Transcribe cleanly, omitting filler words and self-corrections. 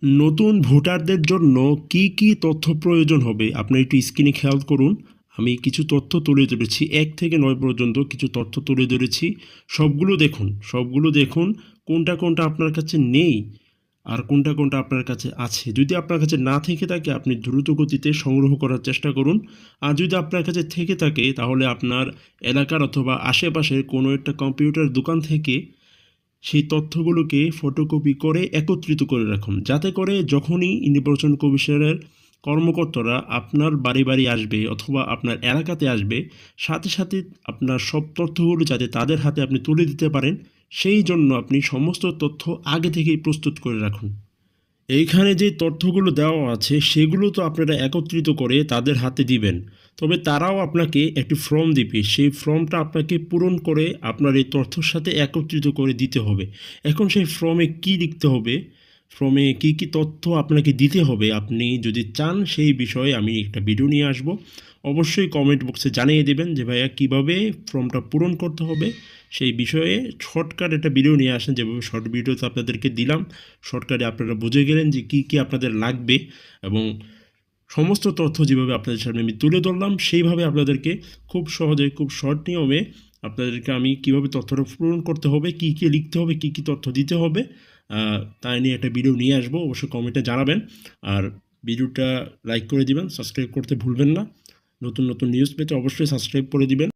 নতুন ভোটারদের জন্য কি তথ্য প্রয়োজন হবে আপনার একটু স্ক্রিনে খেয়াল করুন। আমি কিছু তথ্য তুলে ধরেছি ১ থেকে ৯ পর্যন্ত কিছু তথ্য তুলে ধরেছি। সবগুলো দেখুন কোনটা আপনার কাছে নেই আর কোনটা আপনার কাছে আছে। যদি আপনার কাছে না থেকে থাকে আপনি দ্রুত গতিতে সংগ্রহ করার চেষ্টা করুন। আর যদি আপনার কাছে থেকে থাকে তাহলে আপনার এলাকার অথবা আশেপাশের কোনো একটা কম্পিউটার দোকান থেকে সেই তথ্যগুলোকে ফটোকপি করে একত্রিত করে রাখুন, যাতে করে যখনই নির্বাচন কমিশনের কর্মকর্তারা আপনার বাড়ি আসবে অথবা আপনার এলাকাতে আসবে, সাথে আপনার সব তথ্যগুলো যাতে তাদের হাতে আপনি তুলে দিতে পারেন, সেই জন্য আপনি সমস্ত তথ্য আগে থেকেই প্রস্তুত করে রাখুন। এইখানে যে তথ্যগুলো দেওয়া আছে সেগুলো তো আপনারা একত্রিত করে তাদের হাতে দিবেন, তবে তারাও আপনাকে একটি ফর্ম দিবে। সেই ফর্মটা আপনাকে পূরণ করে আপনার এই তথ্যর সাথে একত্রিত করে দিতে হবে। এখন সেই ফর্মে কি লিখতে হবে, ফর্মে কি তথ্য আপনাকে দিতে হবে, আপনি যদি চান সেই বিষয়ে আমি একটা ভিডিও নিয়ে আসব। অবশ্যই কমেন্ট বক্সে জানিয়ে দেবেন যে ভাইয়া কীভাবে ফর্মটা পূরণ করতে হবে। সেই বিষয়ে শর্টকাট একটা ভিডিও নিয়ে আসেন, যেভাবে শর্ট ভিডিওতে আপনাদেরকে দিলাম। শর্টকাটে আপনারা বুঝে গেলেন যে কী আপনাদের লাগবে, এবং সমস্ত তথ্য যেভাবে আপনাদের সামনে আমি তুলে ধরলাম সেইভাবে আপনাদেরকে খুব সহজে খুব শর্ট নিয়মে আপনাদেরকে আমি কীভাবে তথ্যটা পূরণ করতে হবে, কী লিখতে হবে, কী তথ্য দিতে হবে, তাই নিয়ে একটা ভিডিও নিয়ে আসবো। অবশ্যই কমেন্টে জানাবেন। আর ভিডিওটা লাইক করে দিবেন, সাবস্ক্রাইব করতে ভুলবেন না। নতুন নিউজ পেতে অবশ্যই সাবস্ক্রাইব করে দিবেন।